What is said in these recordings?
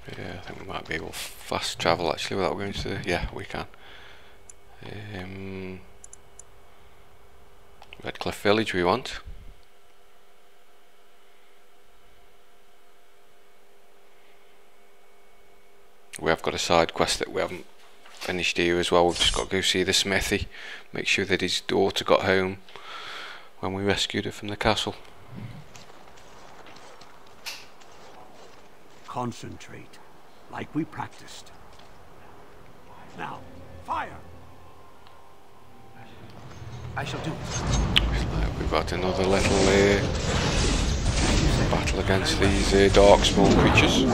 Yeah, I think we might be able to fast travel actually without going to the... yeah, we can. Redcliffe Village we want. We have got a side quest that we haven't finished here as well. We've just got to go see the smithy, make sure that his daughter got home when we rescued her from the castle. Concentrate, like we practiced. Now, fire! I shall do it. We've got another little battle against these darkspawn creatures.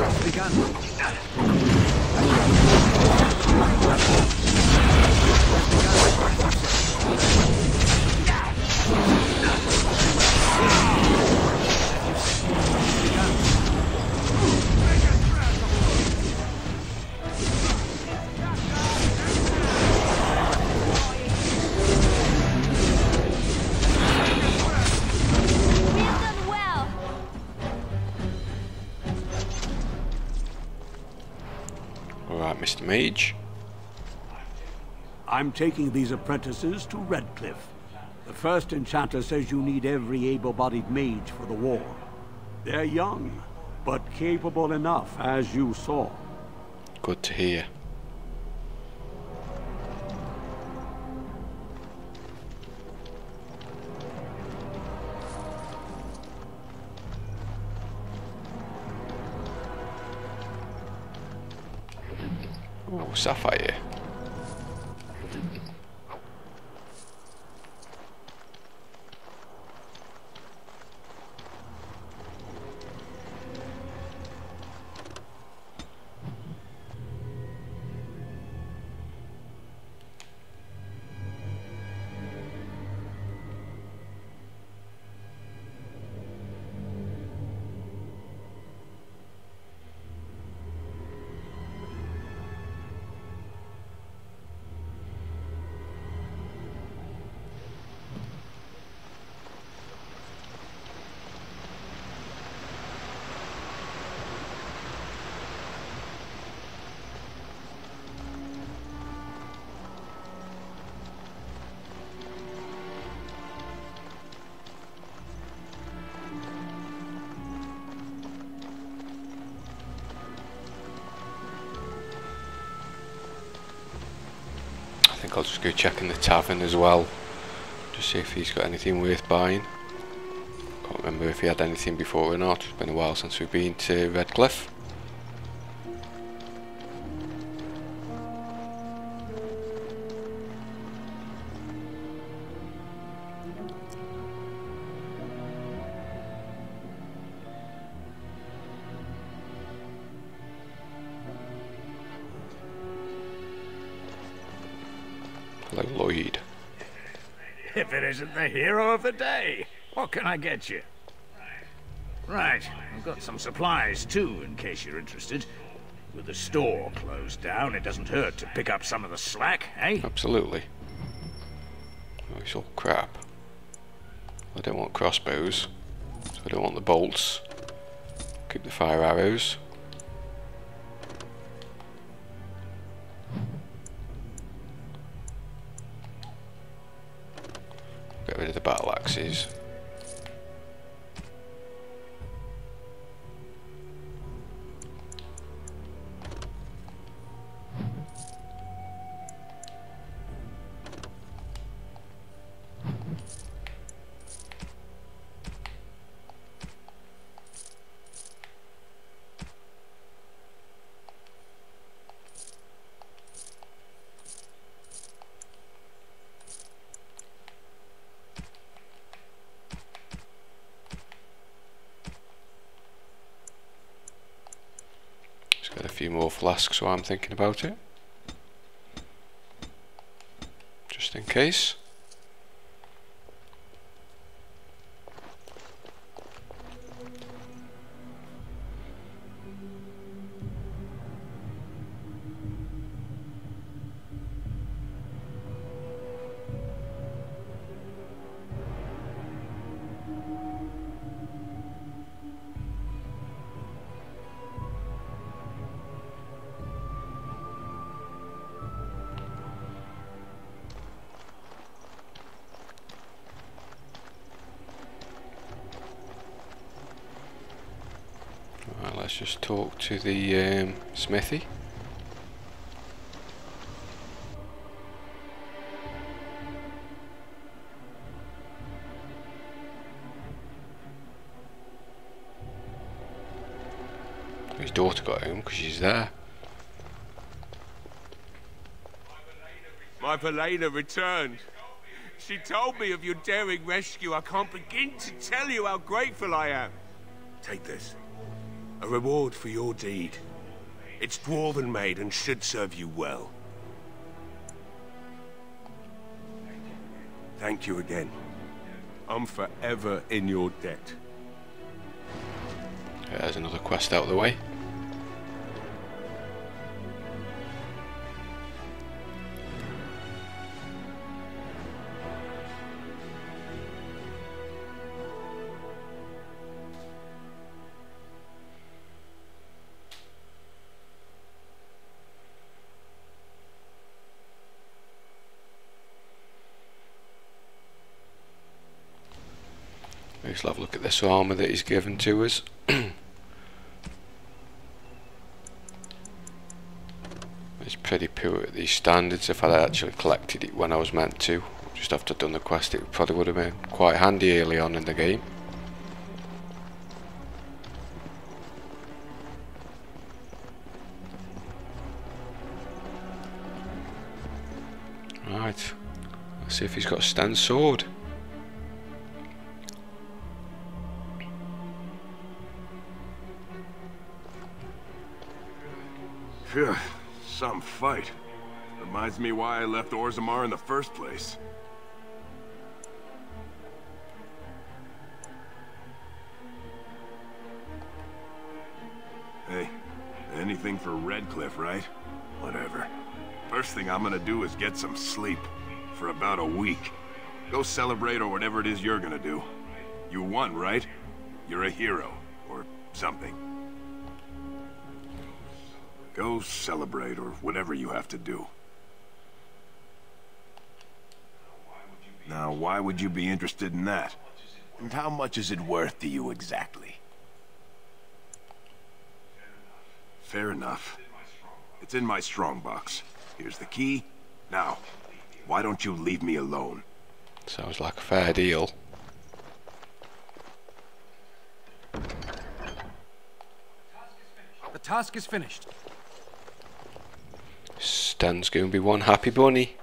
Alright, Mr. Mage. I'm taking these apprentices to Redcliffe. The first enchanter says you need every able-bodied mage for the war. They're young, but capable enough, as you saw. Good to hear. Oh, Sapphire. I think I'll just go check in the tavern as well, just see if he's got anything worth buying. Can't remember if he had anything before or not. It's been a while since we've been to Redcliffe. Hello, Lloyd. If it isn't the hero of the day, what can I get you? Right, I've got some supplies too, in case you're interested. With the store closed down, it doesn't hurt to pick up some of the slack, eh? Absolutely. Oh, it's all crap. I don't want crossbows, so I don't want the bolts. Keep the fire arrows. Get rid of the battle axes. Got a few more flasks while I'm thinking about it, just in case. let's just talk to the smithy. His daughter got home because she's there. My Velena returned. She told me of your daring rescue. I can't begin to tell you how grateful I am. Take this. A reward for your deed. It's dwarven made and should serve you well. Thank you again. I'm forever in your debt. There's another quest out of the way. Let's have a look at this armour that he's given to us. It's pretty poor at these standards. If I'd actually collected it when I was meant to, just after I'd done the quest, it probably would have been quite handy early on in the game. Right, let's see if he's got a Sten sword. Phew, some fight. Reminds me why I left Orzammar in the first place. Hey, anything for Redcliffe, right? Whatever. First thing I'm gonna do is get some sleep. For about a week. Go celebrate or whatever it is you're gonna do. You won, right? You're a hero. Or something. Go celebrate, or whatever you have to do. Now, why would you be interested in that? And how much is it worth to you exactly? Fair enough. It's in my strongbox. Here's the key. Now, why don't you leave me alone? Sounds like a fair deal. The task is finished. Sten's going to be one happy bunny.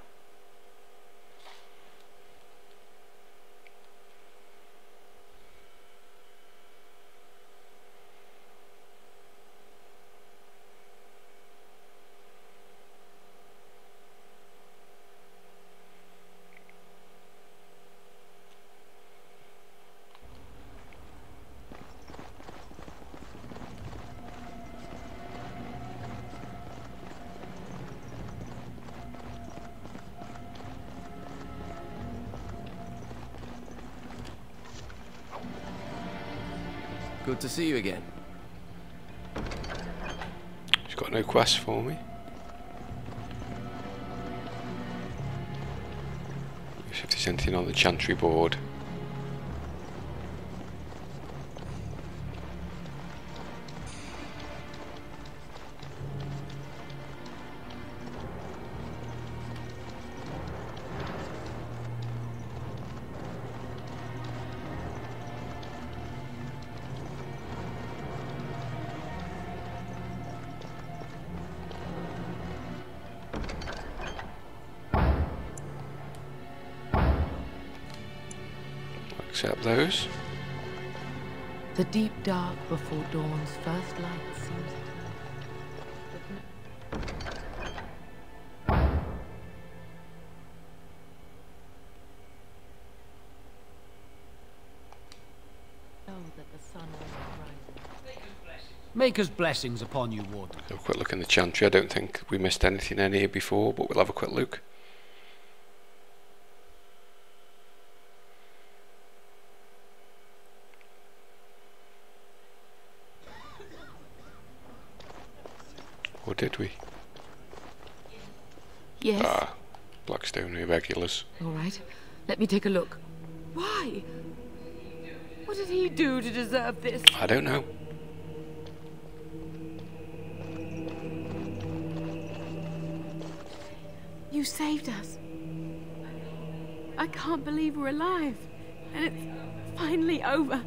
Good to see you again. He's got no quest for me. See if there's anything on the chantry board. Accept those. The deep dark before dawn's first light seems... that the sun was rising. Maker's blessings upon you, Warden. Have a quick look in the chantry. I don't think we missed anything in here before, but we'll have a quick look. Or did we? Yes. Ah, Blackstone irregulars. All right. Let me take a look. Why? What did he do to deserve this? I don't know. You saved us. I can't believe we're alive. And it's finally over.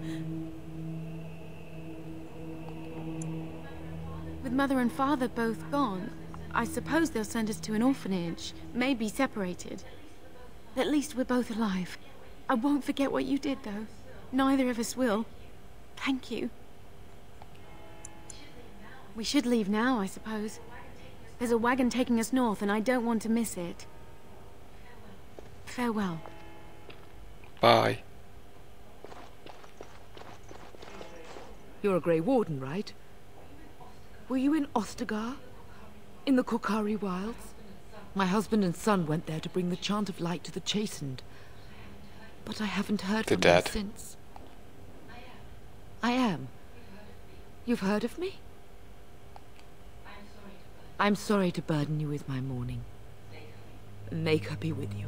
With Mother and Father both gone, I suppose they'll send us to an orphanage, maybe separated. At least we're both alive. I won't forget what you did, though. Neither of us will. Thank you. We should leave now, I suppose. There's a wagon taking us north, and I don't want to miss it. Farewell. Bye. You're a Grey Warden, right? Were you in Ostagar? In the Korcari Wilds? My husband and son went there to bring the chant of light to the chastened. But I haven't heard from them since. I am. You've heard of me? I'm sorry to burden you with my mourning. May her be with you.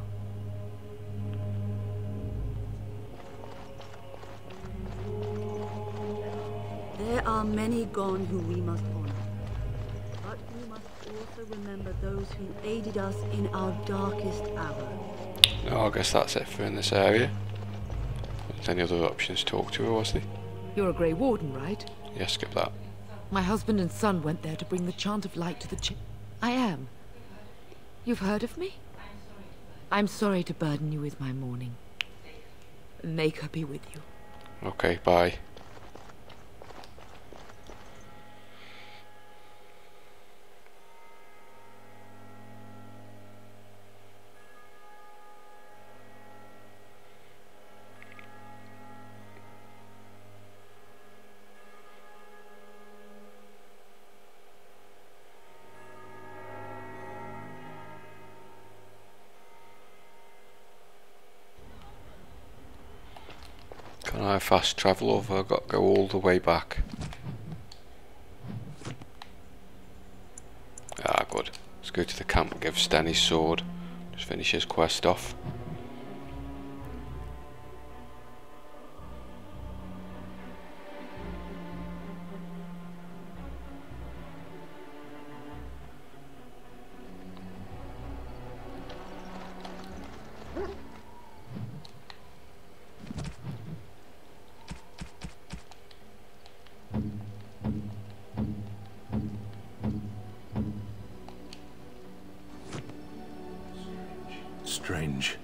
There are many gone who we must honor. But we must also remember those who aided us in our darkest hour. No, I guess that's it for in this area. Any other options to talk to her, was there? You're a Grey Warden, right? Yeah, skip that. My husband and son went there to bring the chant of light to the I am. You've heard of me? I'm sorry to burden you with my mourning. May her be with you. Okay, bye. Can I fast travel over? I've got to go all the way back. Ah, good. Let's go to the camp and give Sten his sword. Just finish his quest off. Strange.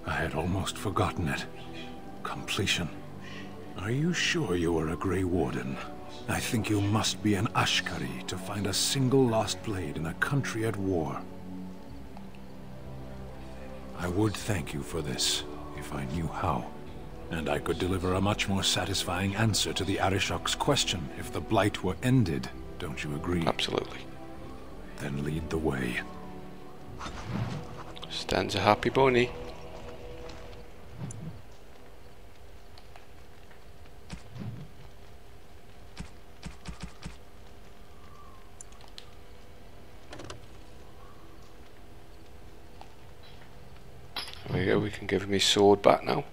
I had almost forgotten it. Completion. Are you sure you are a Grey Warden? I think you must be an Ashkari to find a single lost blade in a country at war. I would thank you for this, if I knew how. And I could deliver a much more satisfying answer to the Arishok's question if the Blight were ended. Don't you agree? Absolutely. Then lead the way. Sten's a happy bunny. There we go, we can give him his sword back now.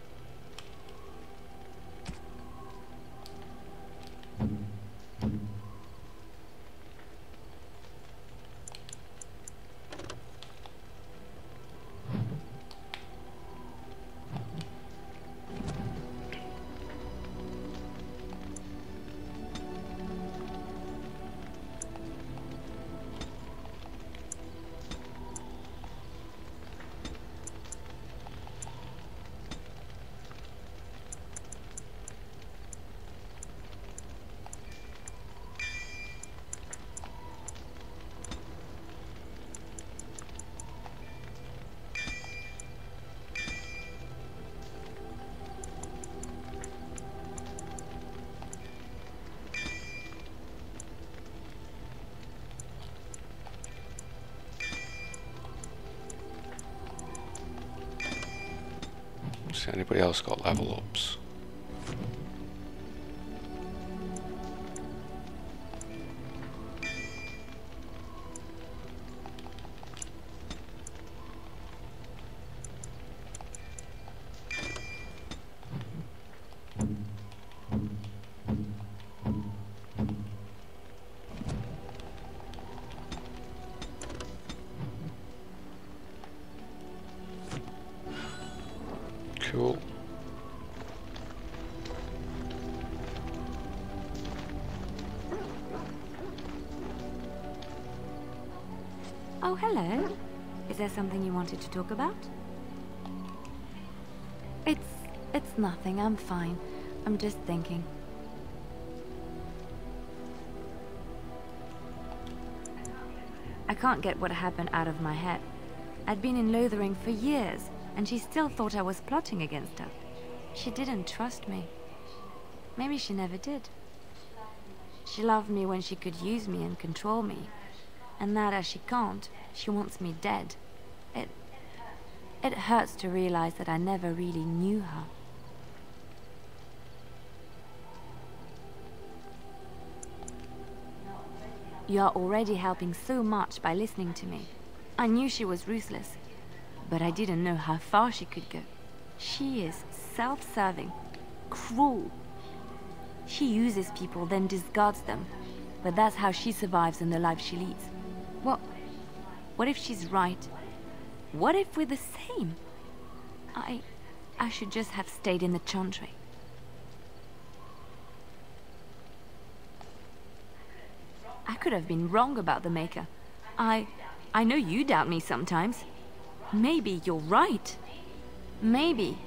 Has anybody else got level ups? Cool. Oh, hello. Is there something you wanted to talk about? It's nothing. I'm fine. I'm just thinking. I can't get what happened out of my head. I'd been in Lothering for years, and she still thought I was plotting against her. She didn't trust me. Maybe she never did. She loved me when she could use me and control me. And now that she can't, she wants me dead. It hurts to realize that I never really knew her. You are already helping so much by listening to me. I knew she was ruthless, but I didn't know how far she could go. She is self-serving, cruel. She uses people, then discards them. But that's how she survives in the life she leads. What if she's right? What if we're the same? I should just have stayed in the Chantry. I could have been wrong about the Maker. I know you doubt me sometimes. Maybe you're right. Maybe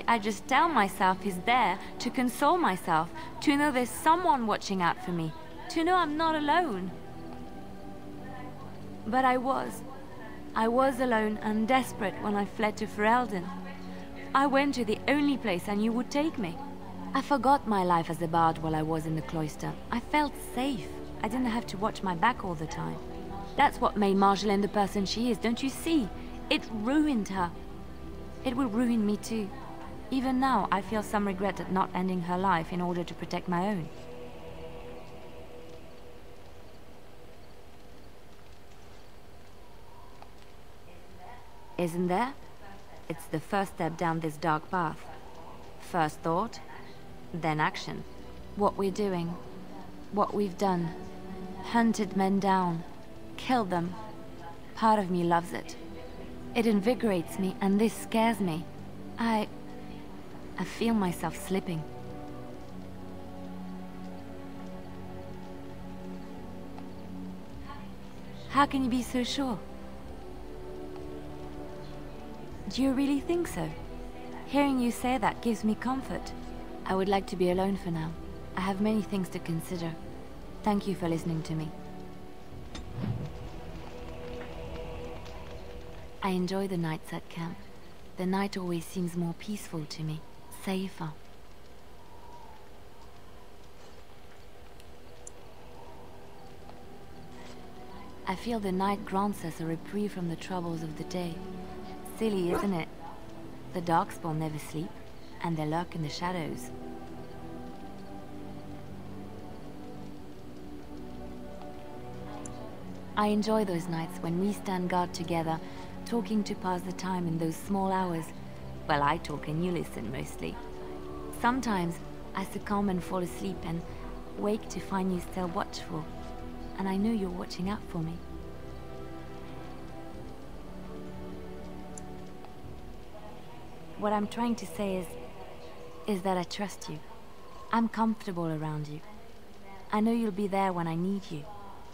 I just tell myself he's there to console myself, to know there's someone watching out for me, to know I'm not alone. But I was alone and desperate when I fled to Ferelden. I went to the only place I knew would take me. I forgot my life as a bard while I was in the cloister. I felt safe. I didn't have to watch my back all the time. That's what made Marjolaine the person she is, don't you see? It ruined her. It will ruin me too. Even now, I feel some regret at not ending her life in order to protect my own. Isn't there? It's the first step down this dark path. First thought, then action. What we're doing, what we've done. Hunted men down, killed them. Part of me loves it. It invigorates me, and this scares me. I feel myself slipping. How can you be so sure? Do you really think so? Hearing you say that gives me comfort. I would like to be alone for now. I have many things to consider. Thank you for listening to me. I enjoy the nights at camp. The night always seems more peaceful to me, safer. I feel the night grants us a reprieve from the troubles of the day. Silly, isn't it? The Darkspawn never sleep, and they lurk in the shadows. I enjoy those nights when we stand guard together, talking to pass the time in those small hours. Well, I talk and you listen mostly. Sometimes I succumb and fall asleep and wake to find you still watchful. And I know you're watching out for me. What I'm trying to say is that I trust you. I'm comfortable around you. I know you'll be there when I need you.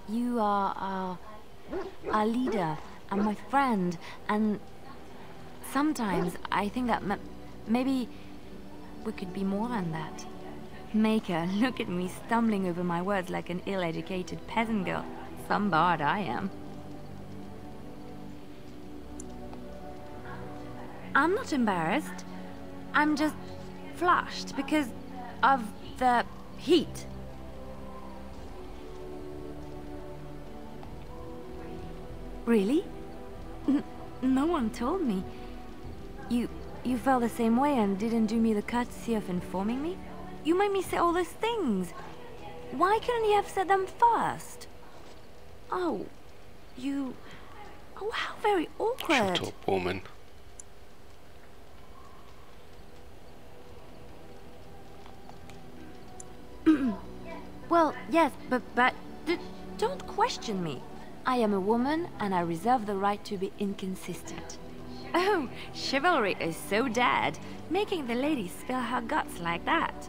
You are our leader and my friend, and sometimes I think that maybe we could be more than that. Maker, look at me stumbling over my words like an ill-educated peasant girl. Some bard I am. I'm not embarrassed. I'm just flushed because of the heat. Really? No one told me. You felt the same way and didn't do me the courtesy of informing me? You made me say all those things. Why couldn't you have said them first? Oh, you... Oh, how very awkward. Shut up, woman. Well, yes, but don't question me. I am a woman, and I reserve the right to be inconsistent. Oh, chivalry is so dead, making the lady spill her guts like that.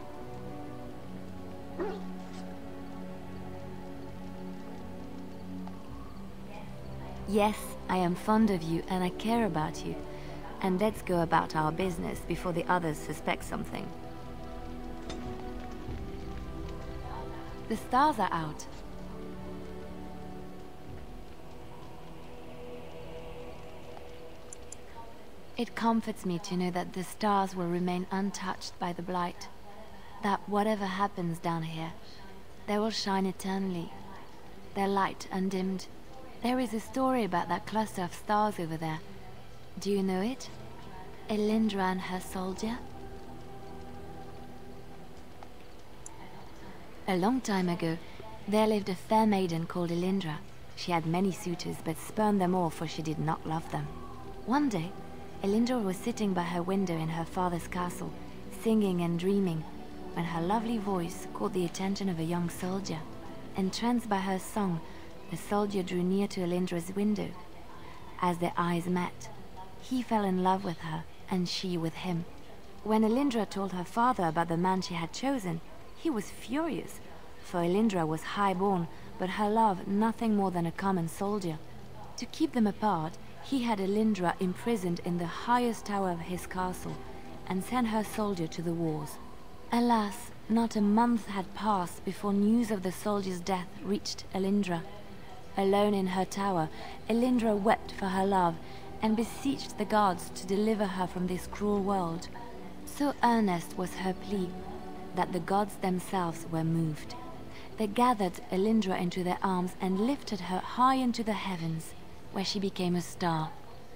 Yes, I am fond of you and I care about you. And let's go about our business before the others suspect something. The stars are out. It comforts me to know that the stars will remain untouched by the blight. That whatever happens down here, they will shine eternally, their light undimmed. There is a story about that cluster of stars over there. Do you know it? Elindra and her soldier? A long time ago, there lived a fair maiden called Elindra. She had many suitors, but spurned them all, for she did not love them. One day, Elindra was sitting by her window in her father's castle, singing and dreaming, when her lovely voice caught the attention of a young soldier. Entranced by her song, the soldier drew near to Elindra's window. As their eyes met, he fell in love with her, and she with him. When Elindra told her father about the man she had chosen, he was furious, for Elindra was high-born, but her love nothing more than a common soldier. To keep them apart, he had Elindra imprisoned in the highest tower of his castle, and sent her soldier to the wars. Alas, not a month had passed before news of the soldier's death reached Elindra. Alone in her tower, Elindra wept for her love, and beseeched the gods to deliver her from this cruel world. So earnest was her plea, that the gods themselves were moved. They gathered Elindra into their arms and lifted her high into the heavens, where she became a star.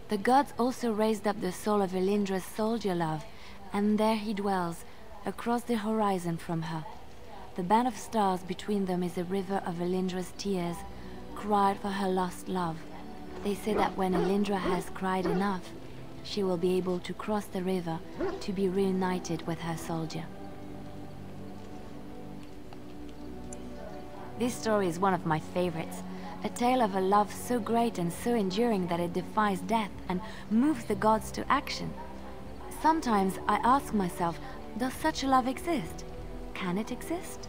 The gods also raised up the soul of Elindra's soldier love, and there he dwells, across the horizon from her. The band of stars between them is a river of Elindra's tears, cried for her lost love. They say that when Elindra has cried enough, she will be able to cross the river to be reunited with her soldier. This story is one of my favorites. A tale of a love so great and so enduring that it defies death and moves the gods to action. Sometimes I ask myself, does such a love exist? Can it exist?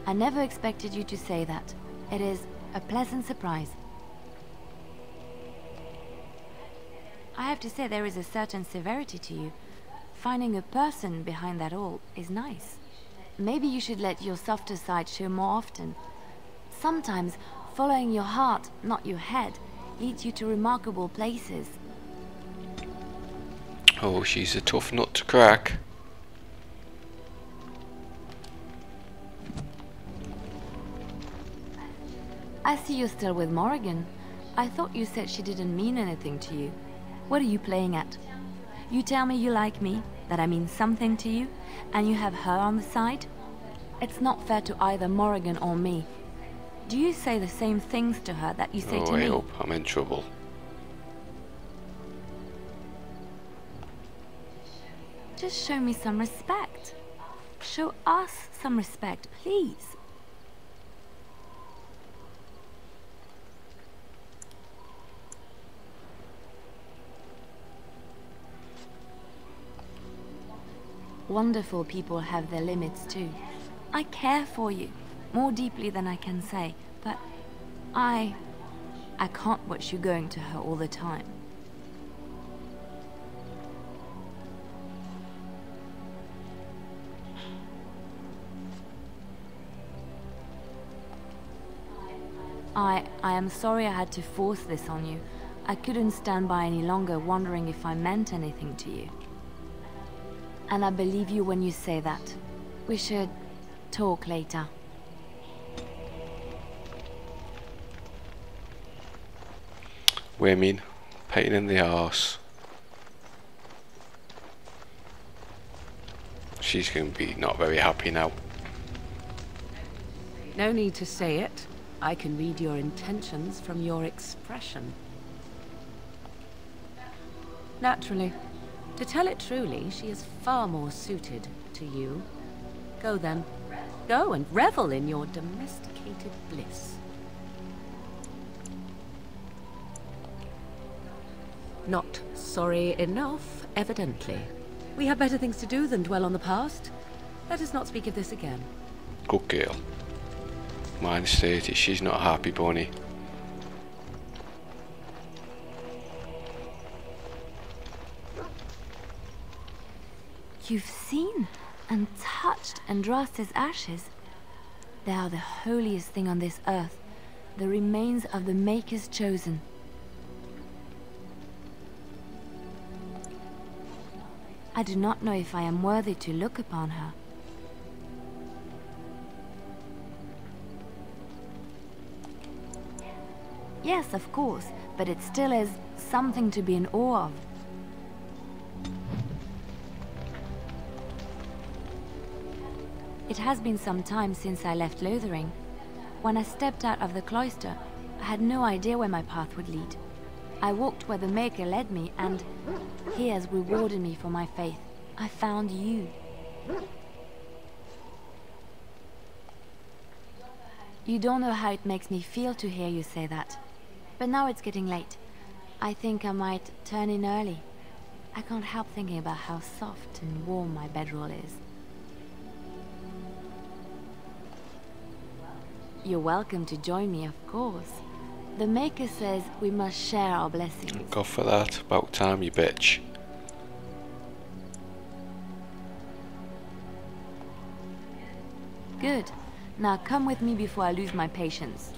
I never expected you to say that. It is a pleasant surprise. I have to say there is a certain severity to you. Finding a person behind that all is nice. Maybe you should let your softer side show more often. Sometimes following your heart, not your head, leads you to remarkable places. Oh, she's a tough nut to crack. I see you're still with Morrigan. I thought you said she didn't mean anything to you. What are you playing at? You tell me you like me, that I mean something to you, and you have her on the side? It's not fair to either Morrigan or me. Do you say the same things to her that you say to me? I hope I'm in trouble. Just show me some respect. Show us some respect, please. Wonderful people have their limits too. I care for you, more deeply than I can say, but I can't watch you going to her all the time. I am sorry I had to force this on you. I couldn't stand by any longer wondering if I meant anything to you. And I believe you when you say that. We should talk later. Women, pain in the arse. She's going to be not very happy now. No need to say it. I can read your intentions from your expression. Naturally. To tell it truly, she is far more suited to you. Go then. Go and revel in your domesticated bliss. Not sorry enough, evidently. We have better things to do than dwell on the past. Let us not speak of this again. Good girl. Minus 30, she's not a happy bunny. You've seen and touched Andraste's ashes. They are the holiest thing on this earth, the remains of the Maker's Chosen. I do not know if I am worthy to look upon her. Yes, of course, but it still is something to be in awe of. It has been some time since I left Lothering. When I stepped out of the cloister, I had no idea where my path would lead. I walked where the Maker led me, and he has rewarded me for my faith. I found you. You don't know how it makes me feel to hear you say that. But now it's getting late. I think I might turn in early. I can't help thinking about how soft and warm my bedroll is. You're welcome to join me, of course. The Maker says we must share our blessings. Go for that. About time, you bitch. Good. Now come with me before I lose my patience.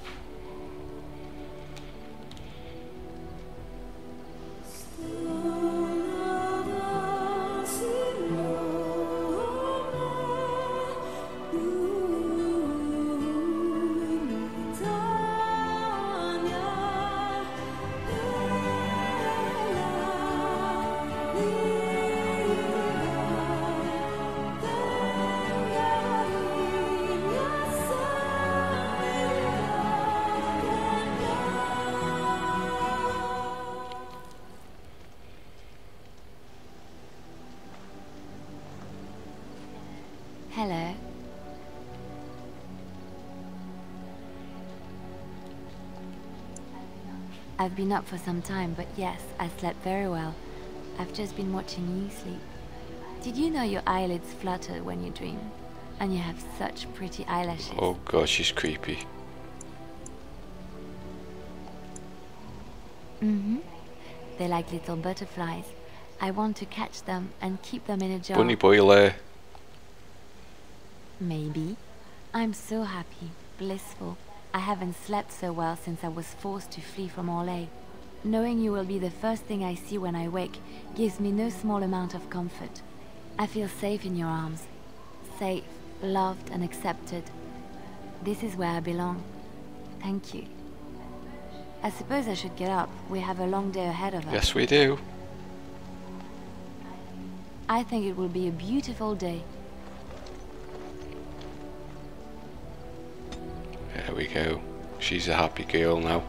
Hello. I've been up for some time, but yes, I slept very well. I've just been watching you sleep. Did you know your eyelids flutter when you dream? And you have such pretty eyelashes. Oh god, she's creepy. Mm-hmm. They're like little butterflies. I want to catch them and keep them in a jar. Bunny boiler. Maybe. I'm so happy, blissful. I haven't slept so well since I was forced to flee from Orlais. Knowing you will be the first thing I see when I wake gives me no small amount of comfort. I feel safe in your arms. Safe, loved and accepted. This is where I belong. Thank you. I suppose I should get up. We have a long day ahead of us. Yes, we do. I think it will be a beautiful day. There we go. She's a happy girl now.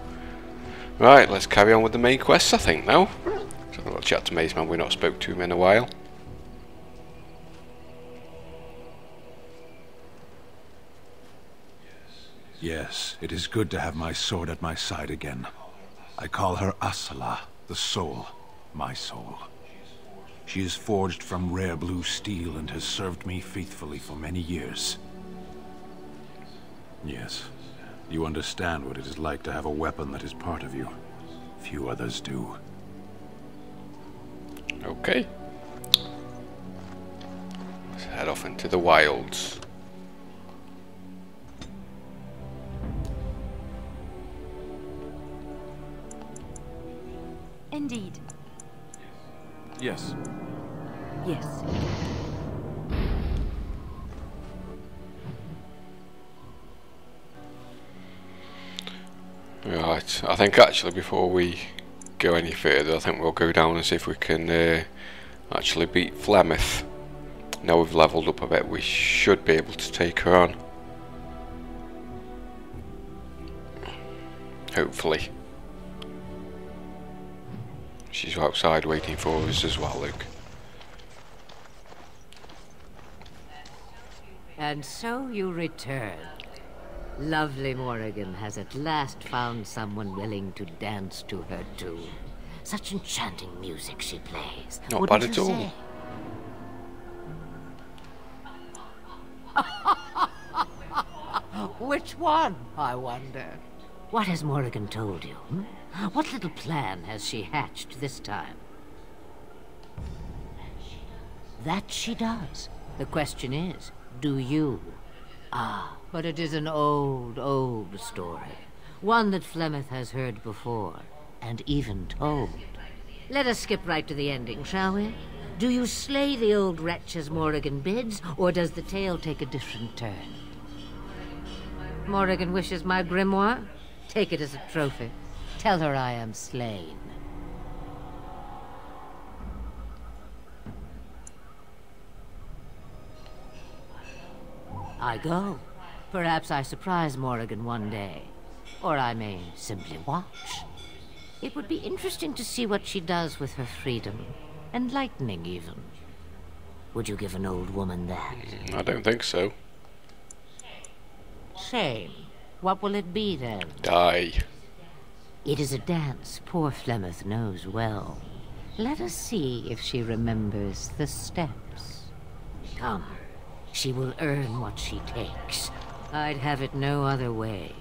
Right, let's carry on with the main quest, I think, now. So a little chat to Maze Man. We've not spoke to him in a while. Yes, it is good to have my sword at my side again. I call her Asala, the soul, my soul. She is forged from rare blue steel and has served me faithfully for many years. Yes, you understand what it is like to have a weapon that is part of you. Few others do. Okay. Let's head off into the wilds. Indeed. Yes. Yes. Right, I think actually before we go any further, I think we'll go down and see if we can actually beat Flemeth. Now we've leveled up a bit, we should be able to take her on. Hopefully. She's outside waiting for us as well, Luke. And so you return. Lovely Morrigan has at last found someone willing to dance to her tune. Such enchanting music she plays. Not Wouldn't bad at you all. say? Which one, I wonder? What has Morrigan told you? What little plan has she hatched this time? That she does. The question is, do you? Ah, but it is an old, old story. One that Flemeth has heard before, and even told. Let us skip right to the ending, shall we? Do you slay the old wretch as Morrigan bids, or does the tale take a different turn? Morrigan wishes my grimoire? Take it as a trophy. Tell her I am slain. I go. Perhaps I surprise Morrigan one day. Or I may simply watch. It would be interesting to see what she does with her freedom. Enlightening, even. Would you give an old woman that? I don't think so. Shame. What will it be, then? Die. It is a dance poor Flemeth knows well. Let us see if she remembers the steps. Come. She will earn what she takes. I'd have it no other way.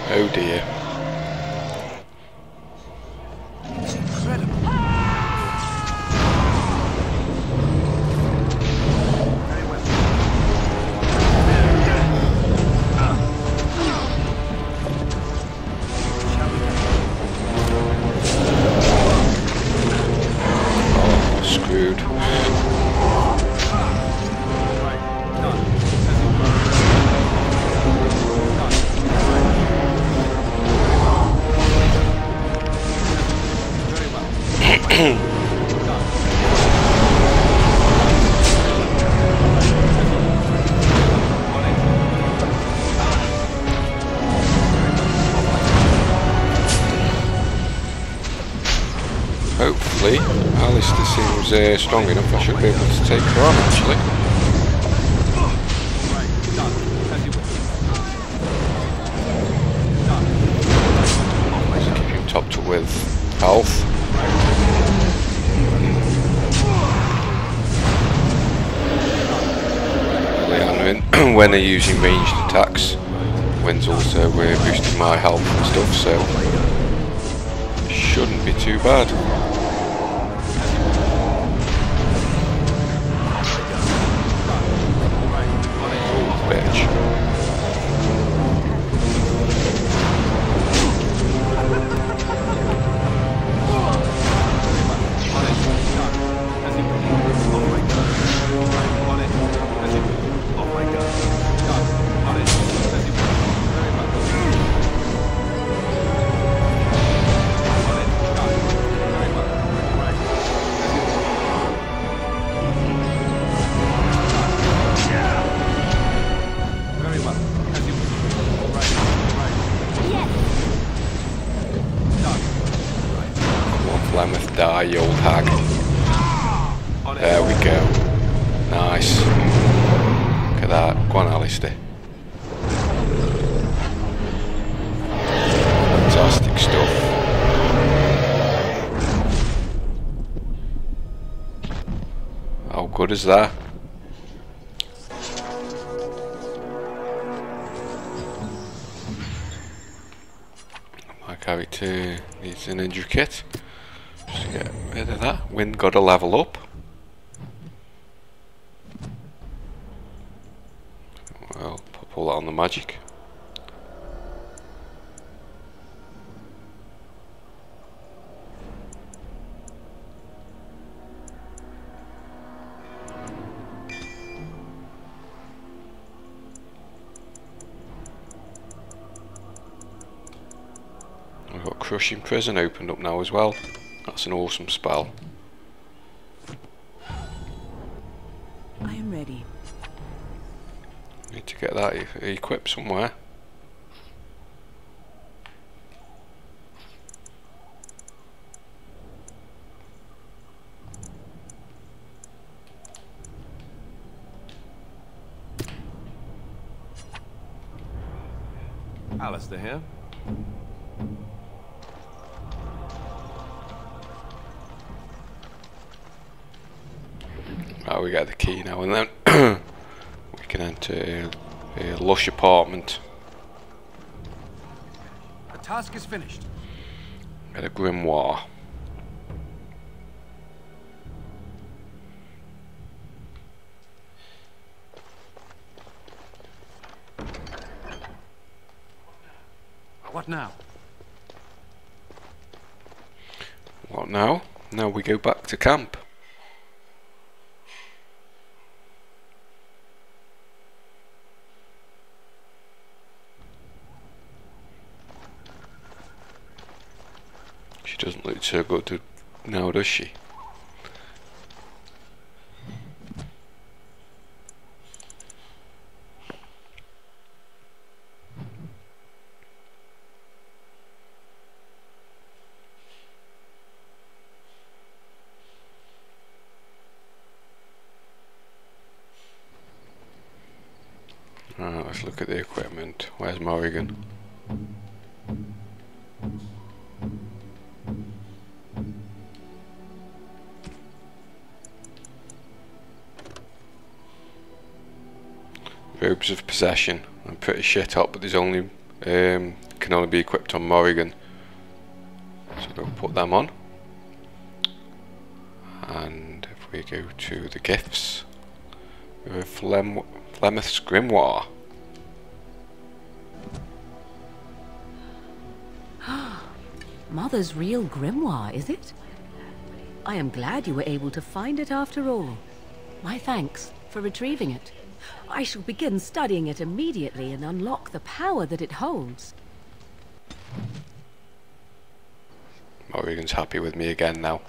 Oh dear. It's incredible. Oh, screwed. Hopefully, Alistair seems strong enough. I should be able to take her on, actually. Let's keep him topped up with health. When they're using ranged attacks, Wind's also boosting my health and stuff, so shouldn't be too bad. Bitch. Flemeth, die, you old hag. There we go. Nice. Look at that. Go on, Alistair. Fantastic stuff. How good is that? My character needs an ninja kit. Just get rid of that. Wind got a level up. Well, pop all that on the magic. We've got Crushing Prison opened up now as well. That's an awesome spell. I am ready. Need to get that equipped somewhere. Alistair here. we get the key now, and then we can enter a lush apartment. The task is finished. Get a grimoire. What now? What now? Now we go back to camp. She doesn't look so good now, does she? Right, let's look at the equipment. Where's Morrigan? Robes of Possession. I'm pretty shit up, but there's only can only be equipped on Morrigan. So we'll put them on. And if we go to the gifts, we have Flemeth's Grimoire. Mother's real grimoire, is it? I am glad you were able to find it after all. My thanks for retrieving it. I shall begin studying it immediately and unlock the power that it holds. Morrigan's happy with me again now.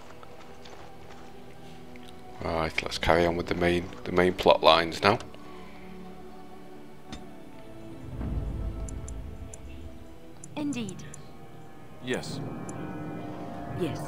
Right, let's carry on with the main plot lines now. Indeed. Yes. Yes.